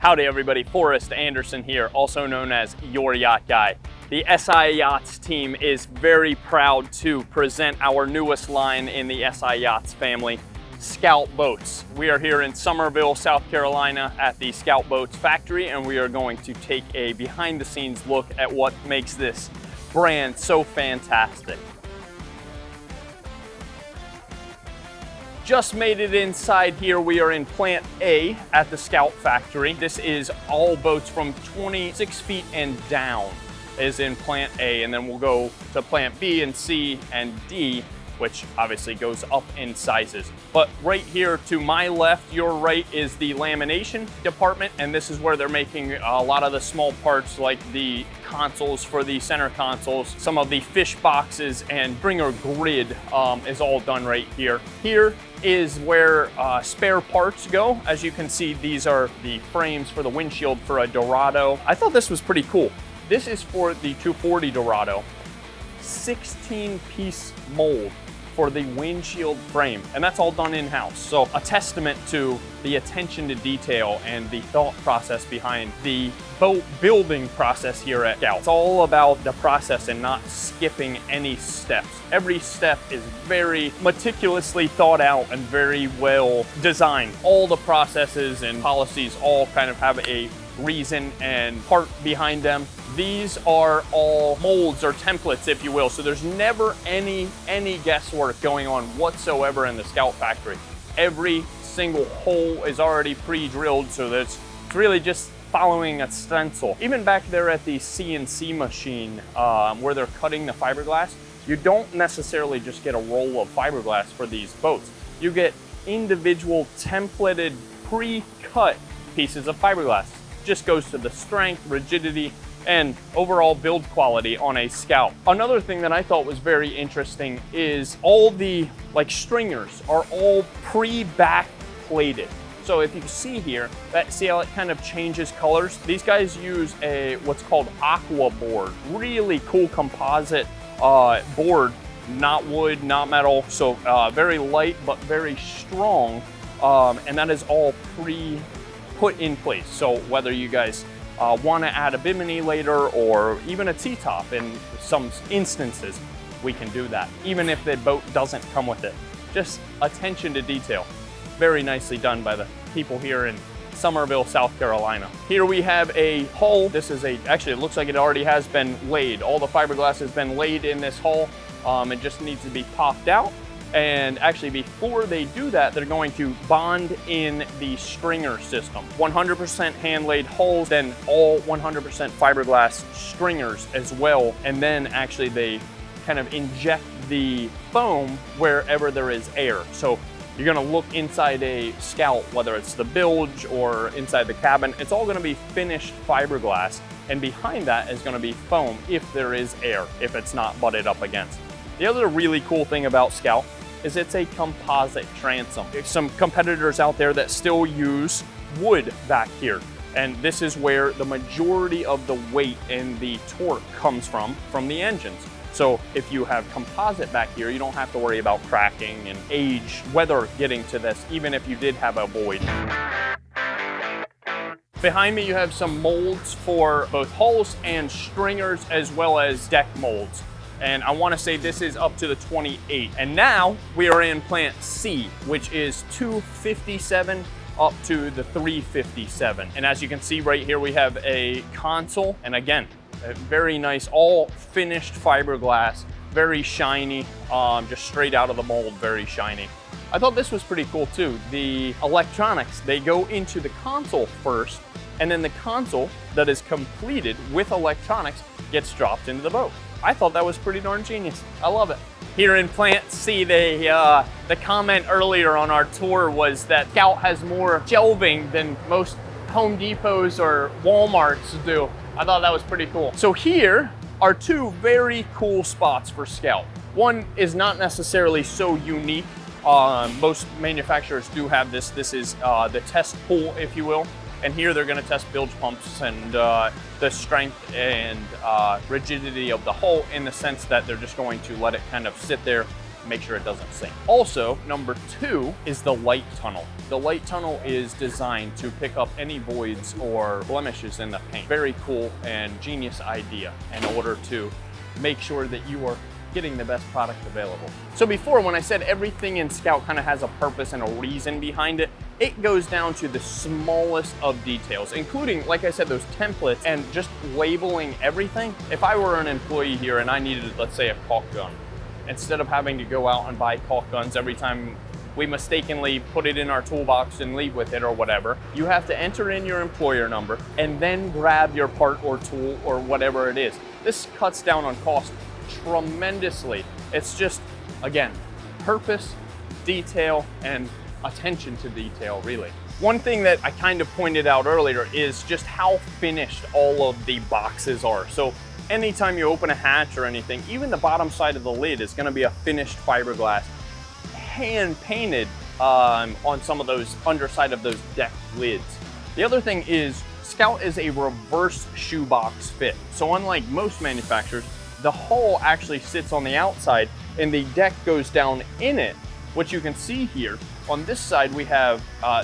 Howdy everybody, Forrest Anderson here, also known as Your Yacht Guy. The SI Yachts team is very proud to present our newest line in the SI Yachts family, Scout Boats. We are here in Summerville, South Carolina at the Scout Boats factory, and we are going to take a behind the scenes look at what makes this brand so fantastic. Just made it inside here. We are in Plant A at the Scout factory. This is all boats from 26 feet and down is in Plant A, and then we'll go to Plant B and C and D, which obviously goes up in sizes. But right here to my left, your right, is the lamination department, and this is where they're making a lot of the small parts like the consoles for the center consoles, some of the fish boxes, and stringer grid is all done right here. Here is where spare parts go. As you can see, these are the frames for the windshield for a Dorado. I thought this was pretty cool. This is for the 240 Dorado, 16-piece mold for the windshield frame, and that's all done in-house. So a testament to the attention to detail and the thought process behind the boat building process here at Scout. It's all about the process and not skipping any steps. Every step is very meticulously thought out and very well designed. All the processes and policies all kind of have a reason and part behind them. These are all molds or templates, if you will, so there's never any guesswork going on whatsoever in the Scout factory. Every single hole is already pre-drilled, so that it's really just following a stencil. Even back there at the CNC machine where they're cutting the fiberglass, you don't necessarily just get a roll of fiberglass for these boats. You get individual templated, pre-cut pieces of fiberglass. Just goes to the strength, rigidity, and overall build quality on a Scout. Another thing that I thought was very interesting is all the stringers are all pre-back plated. So if you see here, see how it kind of changes colors? These guys use what's called aqua board. Really cool composite board, not wood, not metal. So very light, but very strong. And that is all put in place. So whether you guys want to add a bimini later or even a T-top, in some instances, we can do that, even if the boat doesn't come with it. Just attention to detail. Very nicely done by the people here in Summerville, South Carolina. Here we have a hull. This is actually it looks like it already has been laid. All the fiberglass has been laid in this hull. It just needs to be popped out. And actually, before they do that, they're going to bond in the stringer system. 100% hand-laid hulls, then all 100% fiberglass stringers as well. And then actually they kind of inject the foam wherever there is air. So you're gonna look inside a Scout, whether it's the bilge or inside the cabin, it's all gonna be finished fiberglass. And behind that is gonna be foam if there is air, if it's not butted up against. The other really cool thing about Scout is it's a composite transom. There's some competitors out there that still use wood back here. And this is where the majority of the weight and the torque comes from the engines. So if you have composite back here, you don't have to worry about cracking and age, weather getting to this, even if you did have a void. Behind me, you have some molds for both hulls and stringers, as well as deck molds. And I want to say this is up to the 28. And now we are in Plant C, which is 257 up to the 357. And as you can see right here, we have a console. And again, a very nice, all finished fiberglass, very shiny, just straight out of the mold, very shiny. I thought this was pretty cool too. The electronics, they go into the console first, and then the console that is completed with electronics gets dropped into the boat. I thought that was pretty darn genius. I love it. Here in Plant C, the comment earlier on our tour was that Scout has more shelving than most Home Depots or Walmarts do. I thought that was pretty cool. So here are two very cool spots for Scout. One is not necessarily so unique. Most manufacturers do have this. This is the test pool, if you will. And here they're gonna test bilge pumps and the strength and rigidity of the hull, in the sense that they're just going to let it kind of sit there make sure it doesn't sink. Also, number 2 is the light tunnel. The light tunnel is designed to pick up any voids or blemishes in the paint. Very cool and genius idea in order to make sure that you are getting the best product available. So before, when I said everything in Scout kind of has a purpose and a reason behind it, it goes down to the smallest of details, including, like I said, those templates and just labeling everything. If I were an employee here and I needed, let's say, a caulk gun, instead of having to go out and buy caulk guns every time we mistakenly put it in our toolbox and leave with it or whatever, you have to enter in your employer number and then grab your part or tool or whatever it is. This cuts down on cost tremendously. It's just, again, purpose, detail, and attention to detail, really. One thing that I kind of pointed out earlier is just how finished all of the boxes are. So anytime you open a hatch or anything, even the bottom side of the lid is going to be a finished fiberglass, hand painted on some of those underside of those deck lids. The other thing is Scout is a reverse shoebox fit. So unlike most manufacturers, the hull actually sits on the outside and the deck goes down in it, which you can see here. On this side, we have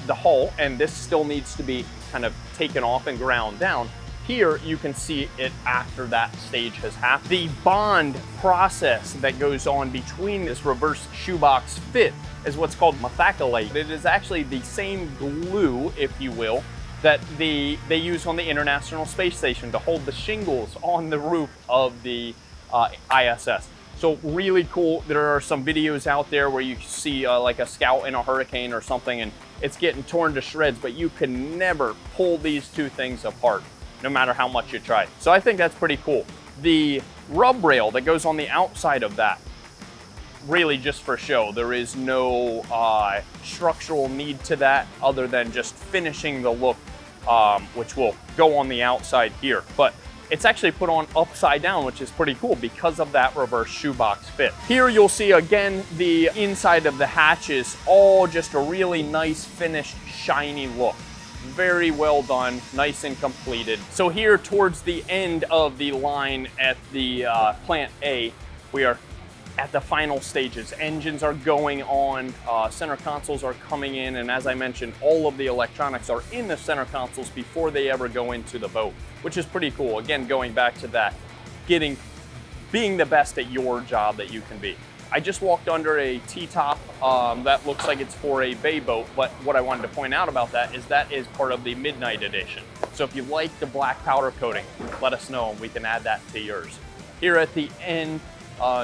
the hull, and this still needs to be kind of taken off and ground down. Here, you can see it after that stage has happened. The bond process that goes on between this reverse shoebox fit is what's called meticulous. It is actually the same glue, if you will, that they use on the International Space Station to hold the shingles on the roof of the ISS. So really cool. There are some videos out there where you see like a Scout in a hurricane or something and it's getting torn to shreds, but you can never pull these two things apart, no matter how much you try. So I think that's pretty cool. The rub rail that goes on the outside of that, really just for show. There is no structural need to that other than just finishing the look, which will go on the outside here. But it's actually put on upside down, which is pretty cool because of that reverse shoebox fit. Here you'll see again the inside of the hatches, all just a really nice finished shiny look. Very well done, nice and completed. So here towards the end of the line at the plant A, we are at the final stages. Engines are going on, center consoles are coming in, and as I mentioned, all of the electronics are in the center consoles before they ever go into the boat, which is pretty cool. Again, going back to that, being the best at your job that you can be. I just walked under a T-top that looks like it's for a bay boat, but what I wanted to point out about that is part of the Midnight Edition. So if you like the black powder coating, let us know and we can add that to yours. Here at the end,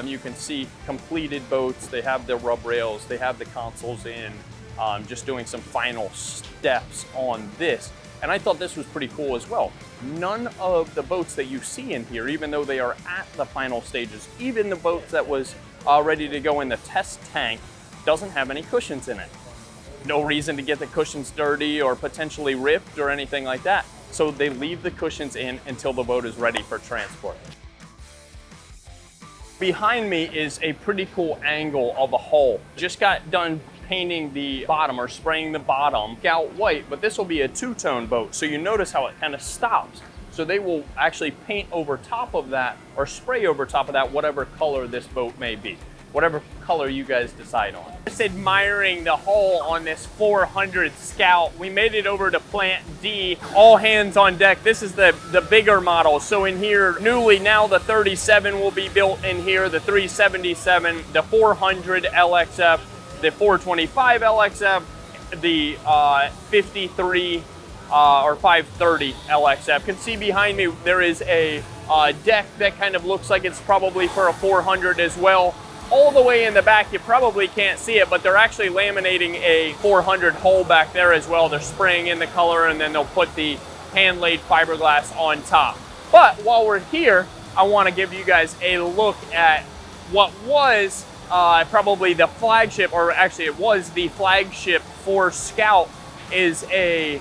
you can see completed boats. They have their rub rails, they have the consoles in, just doing some final steps on this. And I thought this was pretty cool as well. None of the boats that you see in here, even though they are at the final stages, even the boats that was ready to go in the test tank, doesn't have any cushions in it. No reason to get the cushions dirty or potentially ripped or anything like that. So they leave the cushions in until the boat is ready for transport. Behind me is a pretty cool angle of a hull. Just got done painting the bottom or spraying the bottom Scout white, but this will be a two-tone boat. So you notice how it kind of stops. So they will actually paint over top of that or spray over top of that whatever color this boat may be, whatever color you guys decide on. Just admiring the hull on this 400 Scout. We made it over to Plant D, all hands on deck. This is the bigger model. So in here, newly now the 37 will be built in here, the 377, the 400 LXF, the 425 LXF, the 53 or 530 LXF. You can see behind me there is a deck that kind of looks like it's probably for a 400 as well. All the way in the back, you probably can't see it, but they're actually laminating a 400 hull back there as well. They're spraying in the color and then they'll put the hand-laid fiberglass on top. But while we're here, I want to give you guys a look at what was probably the flagship, or actually it was the flagship for Scout, is a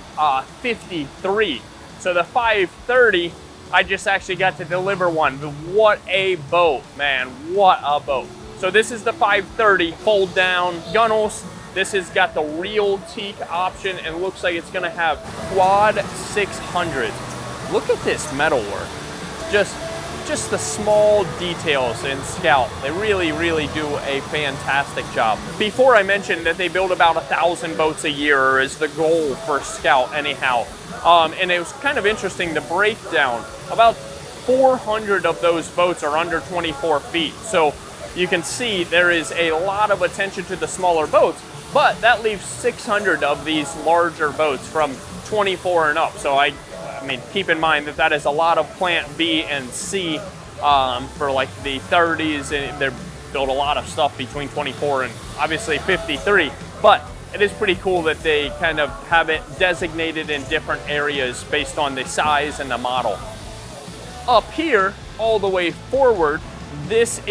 53. So the 530, I just actually got to deliver one. What a boat, man, what a boat. So this is the 530 fold down gunnels. This has got the real teak option and looks like it's gonna have quad 600s. Look at this metal work. Just just the small details in Scout. They really, really do a fantastic job. Before I mentioned that they build about 1,000 boats a year is the goal for Scout anyhow. And it was kind of interesting, the breakdown. About 400 of those boats are under 24 feet. So you can see there is a lot of attention to the smaller boats, but that leaves 600 of these larger boats from 24 and up. So I mean, keep in mind that that is a lot of plant B and C for like the 30s, and they build a lot of stuff between 24 and obviously 53. But it is pretty cool that they kind of have it designated in different areas based on the size and the model. Up here, all the way forward, this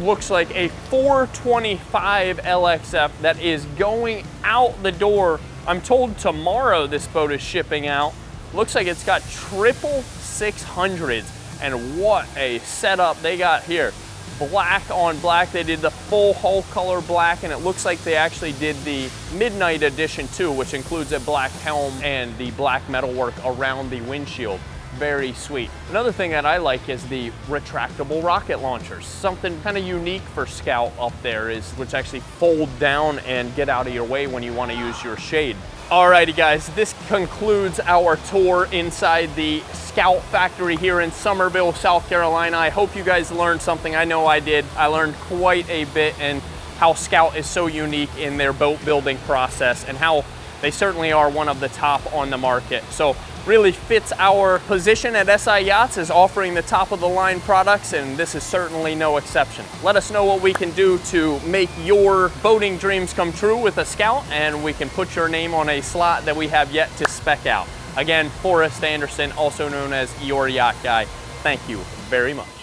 looks like a 425 LXF that is going out the door. I'm told tomorrow this boat is shipping out. Looks like it's got triple 600s, and what a setup they got here. Black on black. They did the full hull color black, and it looks like they actually did the midnight edition too, which includes a black helm and the black metalwork around the windshield. Very sweet. Another thing that I like is the retractable rocket launchers. Something kind of unique for Scout up there is which actually fold down and get out of your way when you want to use your shade. Alrighty guys, this concludes our tour inside the Scout factory here in Summerville, South Carolina. I hope you guys learned something. I know I did. I learned quite a bit, and how Scout is so unique in their boat building process, and how they certainly are one of the top on the market. So really fits our position at SI Yachts as offering the top of the line products, and this is certainly no exception. Let us know what we can do to make your boating dreams come true with a Scout, and we can put your name on a slot that we have yet to spec out. Again, Forrest Anderson, also known as Your Yacht Guy, thank you very much.